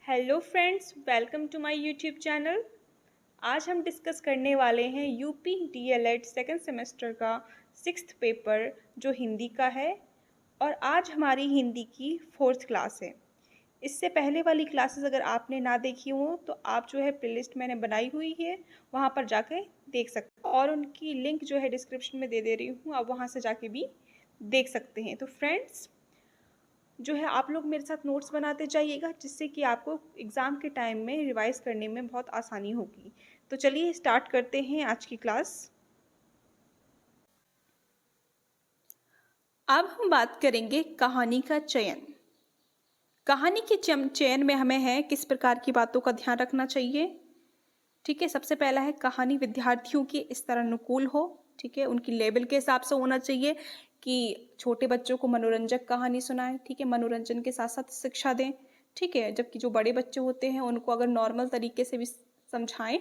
Hello friends, welcome to my YouTube channel. आज हम discuss करने वाले हैं यूपी डीएलएड सेकंड सेमेस्टर का 6th पेपर जो हिंदी का है। और आज हमारी हिंदी की 4th क्लास है। इससे पहले वाली क्लासेस अगर आपने ना देखी हो तो आप जो है प्लेलिस्ट मैंने बनाई हुई है, वहाँ पर जाके देख सकते हैं और उनकी लिंक जो है डिस्क्रिप्शन में दे रही हूँ, आप वहाँ से जाके भी देख सकते हैं। तो फ्रेंड्स जो है आप लोग मेरे साथ नोट्स बनाते जाइएगा, जिससे कि आपको एग्ज़ाम के टाइम में रिवाइज़ करने में बहुत आसानी होगी। तो चलिए स्टार्ट करते हैं आज की क्लास। अब हम बात करेंगे कहानी का चयन। कहानी के चयन में हमें है किस प्रकार की बातों का ध्यान रखना चाहिए। ठीक है, सबसे पहला है कहानी विद्यार्थियों के स्तर अनुकूल हो। ठीक है, उनकी लेवल के हिसाब से होना चाहिए कि छोटे बच्चों को मनोरंजक कहानी सुनाएं। ठीक है, मनोरंजन के साथ साथ शिक्षा दें। ठीक है, जबकि जो बड़े बच्चे होते हैं उनको अगर नॉर्मल तरीके से भी समझाएं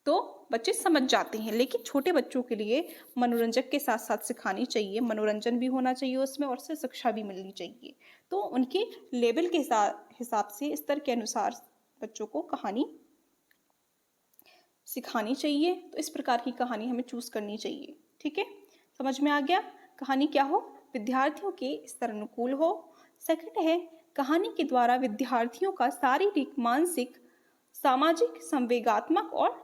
तो बच्चे समझ जाते हैं, लेकिन छोटे बच्चों के लिए मनोरंजक के साथ साथ सिखानी चाहिए, मनोरंजन भी होना चाहिए उसमें और उससे शिक्षा भी मिलनी चाहिए। तो उनके लेवल के हिसाब से स्तर के अनुसार बच्चों को कहानी सिखानी चाहिए। तो इस प्रकार की कहानी हमें चूज करनी चाहिए। ठीक है, समझ में आ गया। कहानी क्या हो? विद्यार्थियों के स्तर अनुकूल हो। सेकंड है कहानी के द्वारा विद्यार्थियों का शारीरिक, मानसिक, सामाजिक, संवेगात्मक और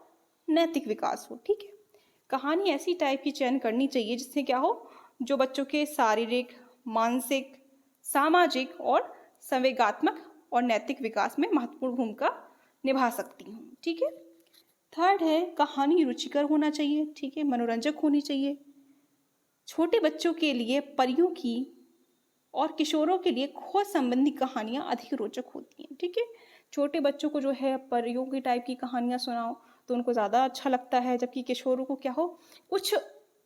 नैतिक विकास हो। ठीक है, कहानी ऐसी टाइप की चयन करनी चाहिए जिससे क्या हो, जो बच्चों के शारीरिक, मानसिक, सामाजिक और संवेगात्मक और नैतिक विकास में महत्वपूर्ण भूमिका निभा सकती हूँ। ठीक है, थर्ड है कहानी रुचिकर होना चाहिए। ठीक है, मनोरंजक होनी चाहिए। छोटे बच्चों के लिए परियों की और किशोरों के लिए खोज संबंधी कहानियां अधिक रोचक होती हैं। ठीक है, छोटे बच्चों को जो है परियों की टाइप की कहानियां सुनाओ तो उनको ज़्यादा अच्छा लगता है, जबकि किशोरों को क्या हो, कुछ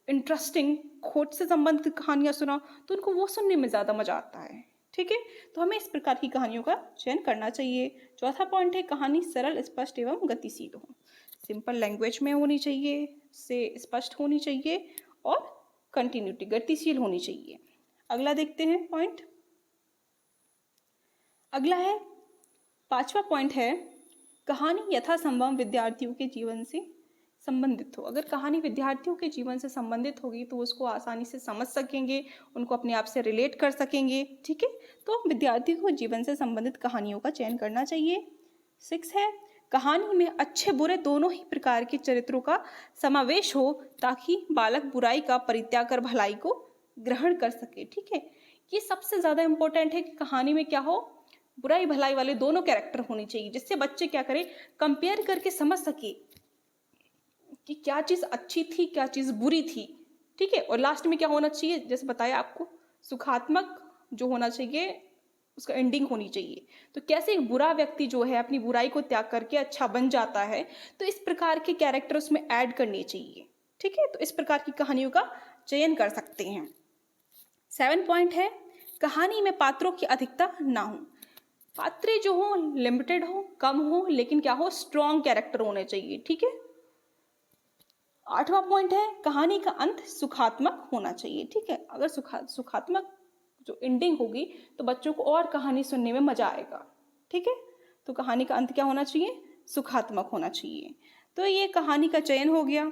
इंटरेस्टिंग खोज से संबंधित कहानियां सुनाओ तो उनको वो सुनने में ज़्यादा मजा आता है। ठीक है, तो हमें इस प्रकार की कहानियों का चयन करना चाहिए। चौथा पॉइंट है कहानी सरल, स्पष्ट एवं गतिशील हो। सिंपल लैंग्वेज में होनी चाहिए, से स्पष्ट होनी चाहिए और कंटिन्यूटी गतिशील होनी चाहिए। अगला देखते हैं पॉइंट। अगला है, पांचवा पॉइंट है कहानी यथासंभव विद्यार्थियों के जीवन से संबंधित हो। अगर कहानी विद्यार्थियों के जीवन से संबंधित होगी तो उसको आसानी से समझ सकेंगे, उनको अपने आप से रिलेट कर सकेंगे। ठीक है, तो विद्यार्थियों को जीवन से संबंधित कहानियों का चयन करना चाहिए। 6 है कहानी में अच्छे बुरे दोनों ही प्रकार के चरित्रों का समावेश हो ताकि बालक बुराई का परित्याग कर भलाई को ग्रहण कर सके। ठीक है, ये सबसे ज्यादा इंपॉर्टेंट है कि कहानी में क्या हो, बुराई भलाई वाले दोनों कैरेक्टर होने चाहिए, जिससे बच्चे क्या करें, कंपेयर करके समझ सके कि क्या चीज अच्छी थी, क्या चीज बुरी थी। ठीक है, और लास्ट में क्या होना चाहिए, जैसे बताया आपको, सुखात्मक जो होना चाहिए उसका एंडिंग होनी चाहिए। तो कैसे एक बुरा व्यक्ति जो है अपनी बुराई को त्याग करके अच्छा बन जाता है, तो इस प्रकार के कैरेक्टर उसमें ऐड करने चाहिए। ठीक है, तो इस प्रकार की कहानियों का चयन कर सकते हैं। 7 पॉइंट है कहानी में पात्रों की अधिकता ना हो। पात्र जो हो लिमिटेड हो, कम हो, लेकिन क्या हो, स्ट्रॉन्ग कैरेक्टर होने चाहिए। ठीक है, 8वां पॉइंट है कहानी का अंत सुखात्मक होना चाहिए। ठीक है, अगर सुखात्मक जो एंडिंग होगी तो बच्चों को और कहानी सुनने में मजा आएगा। ठीक है, तो कहानी का अंत क्या होना चाहिए, सुखात्मक होना चाहिए। तो ये कहानी का चयन हो गया।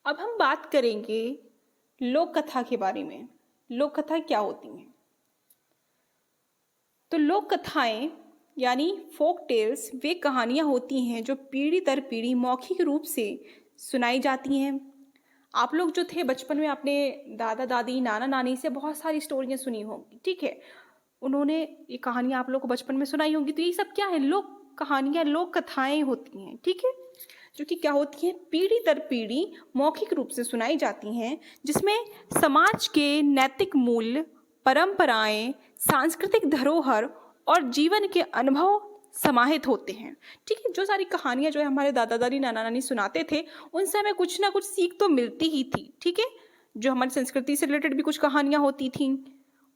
अब हम बात करेंगे लोक कथा के बारे में। लोक कथा क्या होती हैं? तो लोक कथाएं यानी फोक टेल्स वे कहानियां होती हैं जो पीढ़ी दर पीढ़ी मौखिक रूप से सुनाई जाती हैं। आप लोग जो थे बचपन में अपने दादा दादी, नाना नानी से बहुत सारी स्टोरियां सुनी होंगी। ठीक है, उन्होंने ये कहानियां आप लोग को बचपन में सुनाई होंगी। तो ये सब क्या है, लोक कहानियां, लोक कथाएं होती हैं। ठीक है, जो कि क्या होती हैं, पीढ़ी दर पीढ़ी मौखिक रूप से सुनाई जाती हैं, जिसमें समाज के नैतिक मूल्य, परंपराएं, सांस्कृतिक धरोहर और जीवन के अनुभव समाहित होते हैं। ठीक है, जो सारी कहानियां जो है हमारे दादा दादी, नाना नानी सुनाते थे, उनसे हमें कुछ ना कुछ सीख तो मिलती ही थी। ठीक है, जो हमारी संस्कृति से रिलेटेड भी कुछ कहानियां होती थीं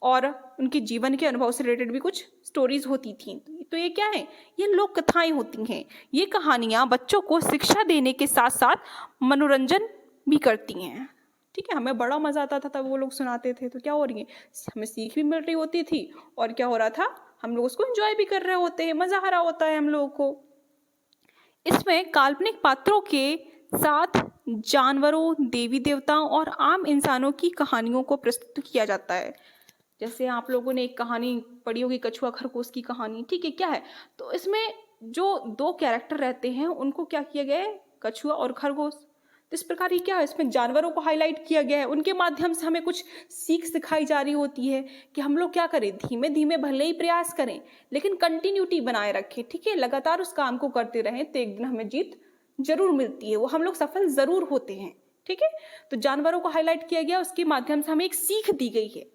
और उनके जीवन के अनुभव से रिलेटेड भी कुछ स्टोरीज होती थीं। तो ये क्या है, ये लोक कथाएं होती हैं। ये कहानियां बच्चों को शिक्षा देने के साथ साथ मनोरंजन भी करती हैं। ठीक है, हमें बड़ा मजा आता था तब वो लोग सुनाते थे, तो क्या हो रही है, हमें सीख भी मिल रही होती थी और क्या हो रहा था, हम लोग उसको एंजॉय भी कर रहे होते हैं, मजा आ रहा होता है हम लोगों को। इसमें काल्पनिक पात्रों के साथ जानवरों, देवी देवताओं और आम इंसानों की कहानियों को प्रस्तुत किया जाता है। जैसे आप लोगों ने एक कहानी पढ़ी होगी, कछुआ खरगोश की कहानी, ठीक है, क्या है, तो इसमें जो दो कैरेक्टर रहते हैं उनको क्या किया गया है, कछुआ और खरगोश। तो इस प्रकार ये क्या है, इसमें जानवरों को हाईलाइट किया गया है, उनके माध्यम से हमें कुछ सीख सिखाई जा रही होती है कि हम लोग क्या करें, धीमे धीमे भले ही प्रयास करें लेकिन कंटिन्यूटी बनाए रखें, ठीक है, लगातार उस काम को करते रहें तो एक दिन हमें जीत जरूर मिलती है, वो हम लोग सफल जरूर होते हैं, ठीक है। तो जानवरों को हाईलाइट किया गया, उसके माध्यम से हमें एक सीख दी गई है,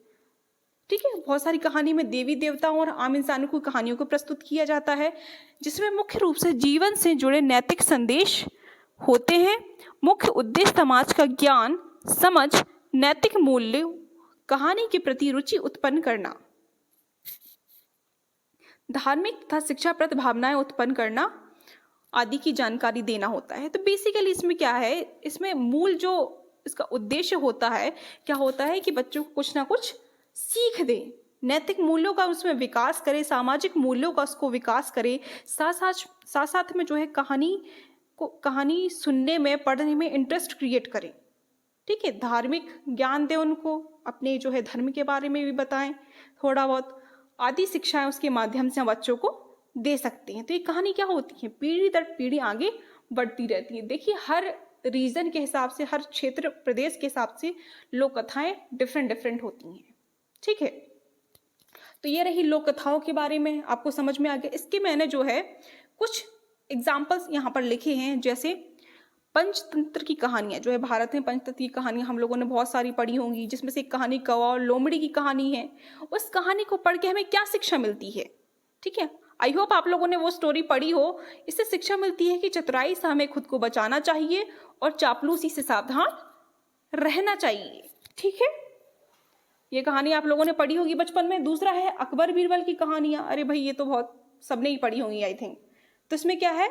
ठीक है। बहुत सारी कहानी में देवी देवताओं और आम इंसानों की कहानियों को प्रस्तुत किया जाता है, जिसमें मुख्य रूप से जीवन से जुड़े नैतिक संदेश होते हैं। मुख्य उद्देश्य समाज का ज्ञान, समझ, नैतिक मूल्य, कहानी के प्रति रुचि उत्पन्न करना, धार्मिक तथा शिक्षाप्रद भावनाएं उत्पन्न करना आदि की जानकारी देना होता है। तो बेसिकली इसमें क्या है, इसमें मूल जो इसका उद्देश्य होता है, क्या होता है कि बच्चों को कुछ ना कुछ सीख दे, नैतिक मूल्यों का उसमें विकास करे, सामाजिक मूल्यों का उसको विकास करे, साथ साथ में जो है कहानी सुनने में, पढ़ने में इंटरेस्ट क्रिएट करें, ठीक है। धार्मिक ज्ञान दे उनको, अपने जो है धर्म के बारे में भी बताएं थोड़ा बहुत, आदि शिक्षाएं उसके माध्यम से हम बच्चों को दे सकते हैं। तो ये कहानी क्या होती है, पीढ़ी दर पीढ़ी आगे बढ़ती रहती है। देखिए हर रीजन के हिसाब से, हर क्षेत्र प्रदेश के हिसाब से लोक कथाएं डिफरेंट होती हैं, ठीक है। तो ये रही लोक कथाओं के बारे में, आपको समझ में आ गया। इसके मैंने जो है कुछ एग्जाम्पल्स यहाँ पर लिखे हैं, जैसे पंचतंत्र की कहानियां जो है, भारत में पंचतंत्र की कहानियां हम लोगों ने बहुत सारी पढ़ी होंगी, जिसमें से एक कहानी कौवा और लोमड़ी की कहानी है। उस कहानी को पढ़ के हमें क्या शिक्षा मिलती है, ठीक है, आई होप आप लोगों ने वो स्टोरी पढ़ी हो। इससे शिक्षा मिलती है कि चतुराई से हमें खुद को बचाना चाहिए और चापलूसी से सावधान रहना चाहिए, ठीक है। ये कहानी आप लोगों ने पढ़ी होगी बचपन में। दूसरा है अकबर बीरबल की कहानियां। अरे भाई ये तो बहुत सबने ही पढ़ी होंगी आई थिंक। तो इसमें क्या है,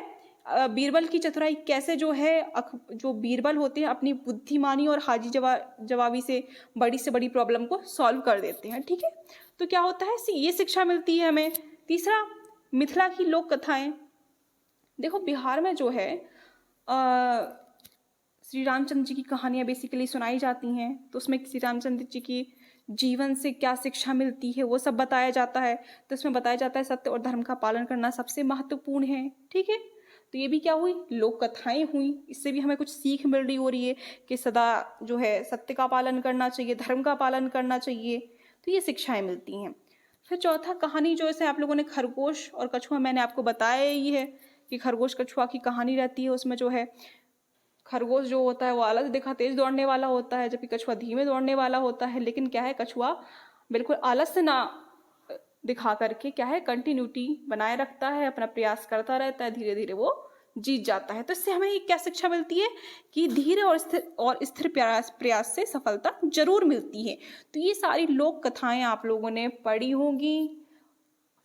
बीरबल की चतुराई कैसे जो है, जो बीरबल होते हैं अपनी बुद्धिमानी और हाजी जवाबी से बड़ी प्रॉब्लम को सॉल्व कर देते हैं, ठीक है। तो क्या होता है, ये शिक्षा मिलती है हमें। तीसरा, मिथिला की लोक कथाएं। देखो बिहार में जो है श्री रामचंद्र जी की कहानियां बेसिकली सुनाई जाती हैं, तो उसमें श्री रामचंद्र जी की जीवन से क्या शिक्षा मिलती है वो सब बताया जाता है। तो इसमें बताया जाता है सत्य और धर्म का पालन करना सबसे महत्वपूर्ण है, ठीक है। तो ये भी क्या हुई, लोक कथाएं हुई। इससे भी हमें कुछ सीख मिल रही हो रही है कि सदा जो है सत्य का पालन करना चाहिए, धर्म का पालन करना चाहिए, तो ये शिक्षाएं मिलती हैं। फिर चौथा कहानी जो है आप लोगों ने खरगोश और कछुआ, मैंने आपको बताया ही है कि खरगोश कछुआ की कहानी रहती है। उसमें जो है खरगोश जो होता है वो आलस दिखा तेज दौड़ने वाला होता है, जबकि कछुआ धीमे दौड़ने वाला होता है। लेकिन क्या है, कछुआ बिल्कुल आलस से ना दिखा करके क्या है, कंटिन्यूटी बनाए रखता है, अपना प्रयास करता रहता है, धीरे धीरे वो जीत जाता है। तो इससे हमें क्या शिक्षा मिलती है कि धीरे और स्थिर प्रयास से सफलता जरूर मिलती है। तो ये सारी लोक कथाएं आप लोगों ने पढ़ी होंगी,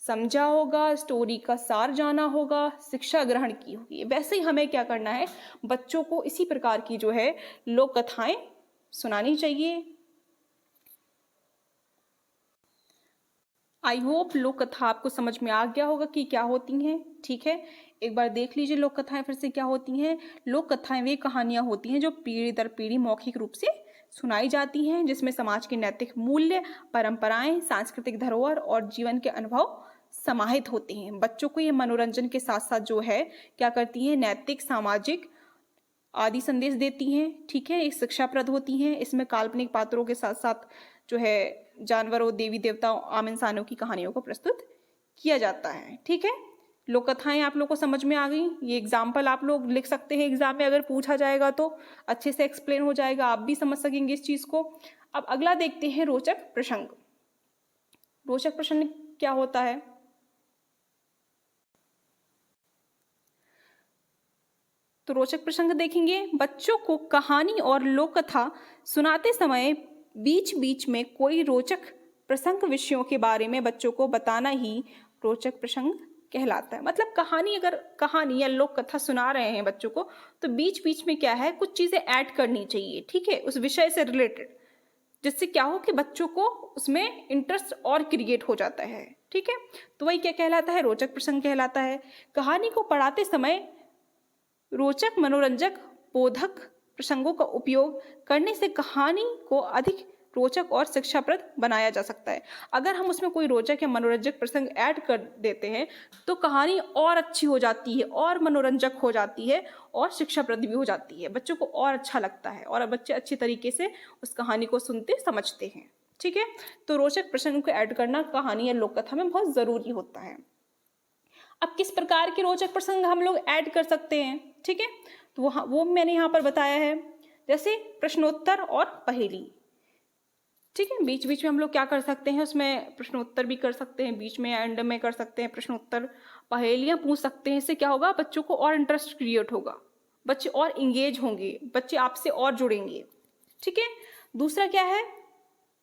समझा होगा, स्टोरी का सार जाना होगा, शिक्षा ग्रहण की होगी। वैसे ही हमें क्या करना है, बच्चों को इसी प्रकार की जो है लोक कथाएं सुनानी चाहिए। आई होप लोक कथा आपको समझ में आ गया होगा कि क्या होती हैं, ठीक है। एक बार देख लीजिए लोक कथाएं फिर से क्या होती हैं। लोक कथाएं वे कहानियां होती हैं जो पीढ़ी दर पीढ़ी मौखिक रूप से सुनाई जाती हैं, जिसमें समाज के नैतिक मूल्य, परंपराएं, सांस्कृतिक धरोहर और जीवन के अनुभव समाहित होते हैं। बच्चों को ये मनोरंजन के साथ साथ जो है क्या करती हैं, नैतिक, सामाजिक आदि संदेश देती हैं, ठीक है, एक शिक्षाप्रद होती हैं। इसमें काल्पनिक पात्रों के साथ साथ जो है जानवरों, देवी देवताओं, आम इंसानों की कहानियों को प्रस्तुत किया जाता है, ठीक है। लोक कथाएं आप लोग को समझ में आ गई। ये एग्जाम्पल आप लोग लिख सकते हैं, एग्जाम में अगर पूछा जाएगा तो अच्छे से एक्सप्लेन हो जाएगा, आप भी समझ सकेंगे इस चीज को। अब अगला देखते हैं रोचक प्रसंग। रोचक प्रसंग क्या होता है, तो रोचक प्रसंग देखेंगे। बच्चों को कहानी और लोक कथा सुनाते समय बीच बीच में कोई रोचक प्रसंग विषयों के बारे में बच्चों को बताना ही रोचक प्रसंग कहलाता है। मतलब अगर कहानी या लोक कथा सुना रहे हैं बच्चों को, तो बीच बीच में क्या है, कुछ चीजें ऐड करनी चाहिए, ठीक है, उस विषय से रिलेटेड। जिससे क्या हो कि बच्चों को उसमें इंटरेस्ट और क्रिएट हो जाता है। ठीक है, तो वही क्या कहलाता है, रोचक प्रसंग कहलाता है। कहानी को पढ़ाते समय रोचक, मनोरंजक, बोधक प्रसंगों का उपयोग करने से कहानी को अधिक रोचक और शिक्षाप्रद बनाया जा सकता है। अगर हम उसमें कोई रोचक या मनोरंजक प्रसंग ऐड कर देते हैं तो कहानी और अच्छी हो जाती है, और मनोरंजक हो जाती है, और शिक्षाप्रद भी हो जाती है। बच्चों को और अच्छा लगता है और बच्चे अच्छी तरीके से उस कहानी को सुनते समझते हैं। ठीक है, तो रोचक प्रसंग को ऐड करना कहानी या लोक कथा में बहुत ज़रूरी होता है। अब किस प्रकार के रोचक प्रसंग हम लोग ऐड कर सकते हैं, ठीक है, तो वो मैंने यहाँ पर बताया है। जैसे प्रश्नोत्तर और पहेली। ठीक है, बीच बीच में हम लोग क्या कर सकते हैं, उसमें प्रश्नोत्तर भी कर सकते हैं, बीच में एंड में कर सकते हैं प्रश्नोत्तर, पहेलियाँ पूछ सकते हैं। इससे क्या होगा, बच्चों को और इंटरेस्ट क्रिएट होगा, बच्चे और इंगेज होंगे, बच्चे आपसे और जुड़ेंगे। ठीक है, दूसरा क्या है,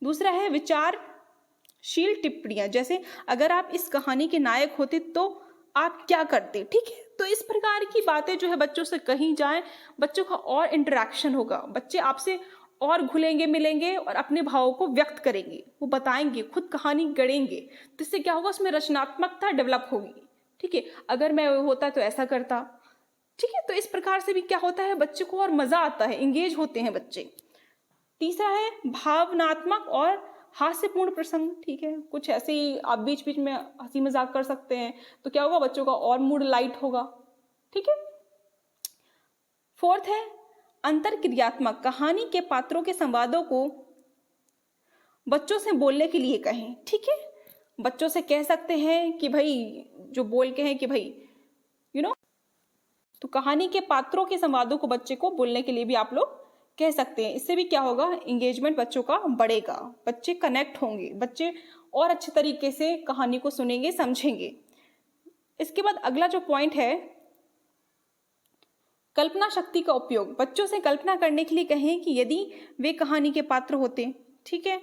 दूसरा है विचारशील टिप्पणियाँ। जैसे अगर आप इस कहानी के नायक होते तो आप क्या करते। ठीक है, तो इस प्रकार की बातें जो है बच्चों से कहीं जाएं, बच्चों का और इंटरेक्शन होगा, बच्चे आपसे और घुलेंगे मिलेंगे और अपने भावों को व्यक्त करेंगे, वो बताएंगे, खुद कहानी गढ़ेंगे। तो इससे क्या होगा, उसमें रचनात्मकता डेवलप होगी। ठीक है, अगर मैं होता तो ऐसा करता। ठीक है, तो इस प्रकार से भी क्या होता है, बच्चे को और मजा आता है, इंगेज होते हैं बच्चे। तीसरा है भावनात्मक और हास्यपूर्ण प्रसंग। ठीक है, कुछ ऐसे ही आप बीच बीच में हंसी मजाक कर सकते हैं, तो क्या होगा, बच्चों का और मूड लाइट होगा। ठीक है, फोर्थ है अंतरक्रियात्मक। कहानी के पात्रों के संवादों को बच्चों से बोलने के लिए कहें। ठीक है, बच्चों से कह सकते हैं कि भाई, जो बोल के हैं कि भाई तो कहानी के पात्रों के संवादों को बच्चे को बोलने के लिए भी आप लोग कह सकते हैं। इससे भी क्या होगा, इंगेजमेंट बच्चों का बढ़ेगा, बच्चे कनेक्ट होंगे, बच्चे और अच्छे तरीके से कहानी को सुनेंगे, समझेंगे। इसके बाद अगला जो पॉइंट है, कल्पना शक्ति का उपयोग। बच्चों से कल्पना करने के लिए कहें कि यदि वे कहानी के पात्र होते। ठीक है,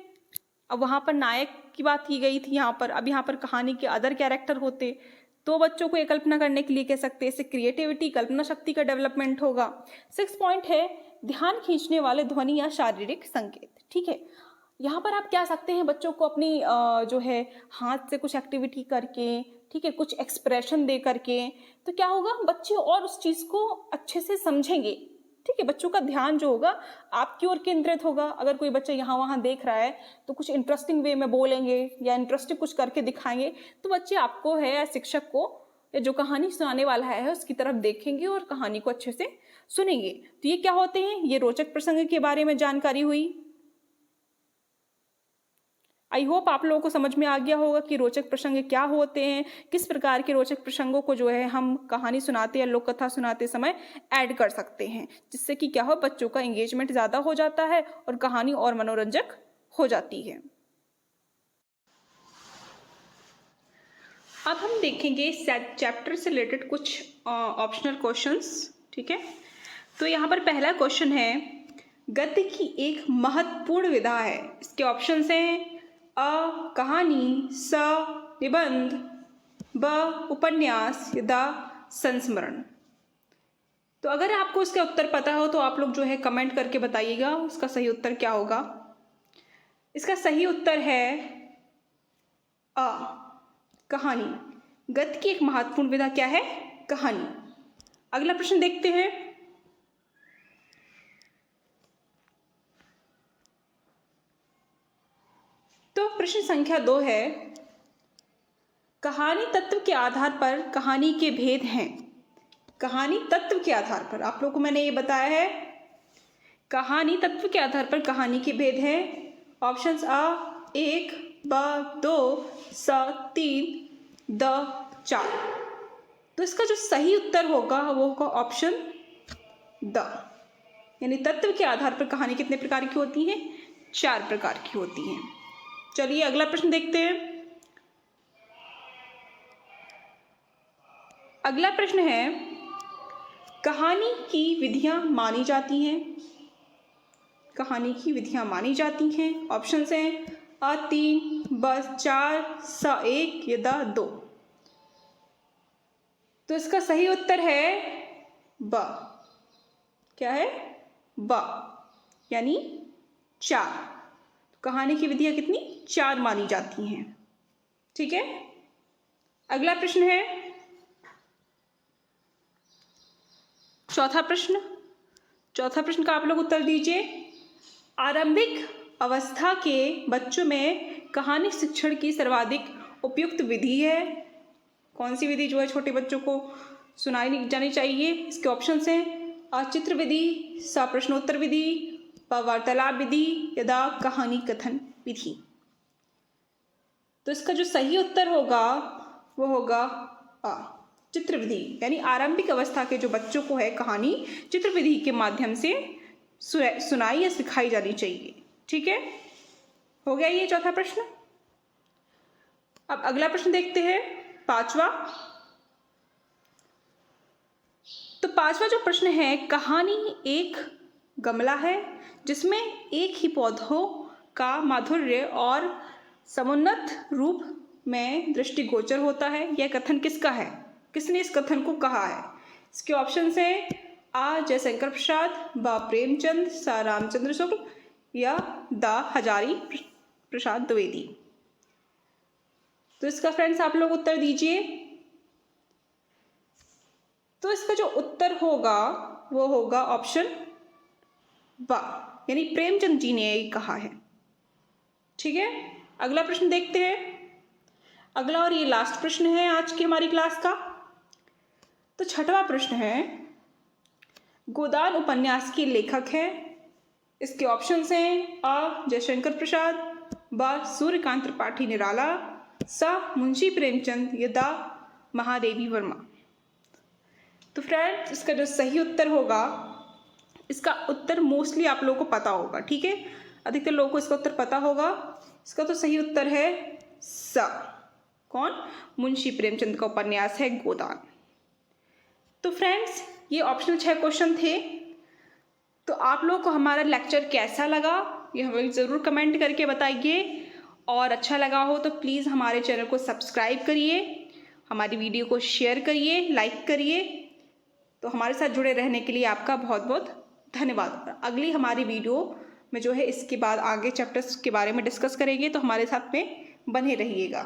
अब वहां पर नायक की बात की गई थी, यहाँ पर अब यहाँ पर कहानी के अदर कैरेक्टर होते तो बच्चों को ये कल्पना करने के लिए कह सकते हैं। इससे क्रिएटिविटी, कल्पना शक्ति का डेवलपमेंट होगा। 6 पॉइंट है ध्यान खींचने वाले ध्वनि या शारीरिक संकेत। ठीक है, यहाँ पर आप क्या सकते हैं, बच्चों को अपनी जो है हाथ से कुछ एक्टिविटी करके, ठीक है, कुछ एक्सप्रेशन दे करके, तो क्या होगा, बच्चे और उस चीज़ को अच्छे से समझेंगे। ठीक है, बच्चों का ध्यान जो होगा आपकी ओर केंद्रित होगा। अगर कोई बच्चा यहाँ वहाँ देख रहा है तो कुछ इंटरेस्टिंग वे में बोलेंगे या इंटरेस्टिंग कुछ करके दिखाएंगे, तो बच्चे आपको है या शिक्षक को या जो कहानी सुनाने वाला है उसकी तरफ देखेंगे और कहानी को अच्छे से सुनेंगे। तो ये क्या होते हैं, ये रोचक प्रसंग के बारे में जानकारी हुई। आई होप आप लोगों को समझ में आ गया होगा कि रोचक प्रसंग क्या होते हैं, किस प्रकार के रोचक प्रसंगों को जो है हम कहानी सुनाते या लोक कथा सुनाते समय ऐड कर सकते हैं, जिससे कि क्या हो, बच्चों का एंगेजमेंट ज़्यादा हो जाता है और कहानी और मनोरंजक हो जाती है। अब हम देखेंगे चैप्टर से रिलेटेड कुछ ऑप्शनल क्वेश्चंस। ठीक है, तो यहाँ पर पहला क्वेश्चन है, गद्य की एक महत्वपूर्ण विधा है। इसके ऑप्शंस हैं अ कहानी, स निबंध, ब उपन्यास, द संस्मरण। तो अगर आपको इसका उत्तर पता हो तो आप लोग जो है कमेंट करके बताइएगा उसका सही उत्तर क्या होगा। इसका सही उत्तर है अ कहानी। गद्य की एक महत्वपूर्ण विधा क्या है, कहानी। अगला प्रश्न देखते हैं। तो प्रश्न संख्या 2 है, कहानी तत्व के आधार पर कहानी के भेद हैं। कहानी तत्व के आधार पर, आप लोगों को मैंने ये बताया है, कहानी तत्व के आधार पर कहानी के भेद हैं। ऑप्शंस अ 1, ब 2, स 3, द 4। तो इसका जो सही उत्तर होगा वो होगा ऑप्शन द, यानी तत्व के आधार पर कहानी कितने प्रकार की होती हैं, 4 प्रकार की होती हैं। चलिए अगला प्रश्न देखते हैं। अगला प्रश्न है, कहानी की विधियां मानी जाती हैं। कहानी की विधियां मानी जाती हैं। ऑप्शंस हैं अ 3, ब 4, स 1 या द 2। तो इसका सही उत्तर है ब। क्या है, ब, यानी 4। कहानी की विधियाँ कितनी? 4 मानी जाती हैं। ठीक है, अगला प्रश्न है चौथा प्रश्न का आप लोग उत्तर दीजिए। आरंभिक अवस्था के बच्चों में कहानी शिक्षण की सर्वाधिक उपयुक्त विधि है। कौन सी विधि जो है छोटे बच्चों को सुनाई जानी चाहिए? इसके ऑप्शंस हैं चित्र विधि, प्रश्नोत्तर विधि, वार्तालाप विधि या कहानी कथन विधि। तो इसका जो सही उत्तर होगा वो होगा चित्र विधि, यानी आरंभिक अवस्था के जो बच्चों को है कहानी चित्र विधि के माध्यम से सुनाई या सिखाई जानी चाहिए। ठीक है, हो गया ये चौथा प्रश्न। अब अगला प्रश्न देखते हैं, पांचवा। तो पांचवा जो प्रश्न है, कहानी एक गमला है जिसमें एक ही पौधों का माधुर्य और समुन्नत रूप में दृष्टिगोचर होता है। यह कथन किसका है? किसने इस कथन को कहा है? इसके ऑप्शंस हैं जयशंकर प्रसाद, प्रेमचंद, रामचंद्र शुक्ल या हजारी प्रसाद द्विवेदी। तो इसका फ्रेंड्स आप लोग उत्तर दीजिए। तो इसका जो उत्तर होगा वो होगा ऑप्शन यानी प्रेमचंद जी ने यही कहा है। ठीक है, अगला प्रश्न देखते हैं। अगला और ये लास्ट प्रश्न है आज की हमारी क्लास का। तो छठवां प्रश्न है, गोदान उपन्यास के लेखक हैं। इसके ऑप्शंस हैं जयशंकर प्रसाद, सूर्यकांत त्रिपाठी निराला, मुंशी प्रेमचंद या महादेवी वर्मा। तो फ्रेंड्स इसका जो सही उत्तर होगा, इसका उत्तर मोस्टली आप लोगों को पता होगा। ठीक है, अधिकतर लोगों को इसका उत्तर पता होगा। इसका तो सही उत्तर है कौन? मुंशी प्रेमचंद का उपन्यास है गोदान। तो फ्रेंड्स ये ऑप्शनल 6 क्वेश्चन थे। तो आप लोगों को हमारा लेक्चर कैसा लगा ये हमें ज़रूर कमेंट करके बताइए, और अच्छा लगा हो तो प्लीज़ हमारे चैनल को सब्सक्राइब करिए, हमारी वीडियो को शेयर करिए, लाइक करिए। तो हमारे साथ जुड़े रहने के लिए आपका बहुत बहुत धन्यवाद। अगली हमारी वीडियो में जो है इसके बाद आगे चैप्टर्स के बारे में डिस्कस करेंगे, तो हमारे साथ में बने रहिएगा।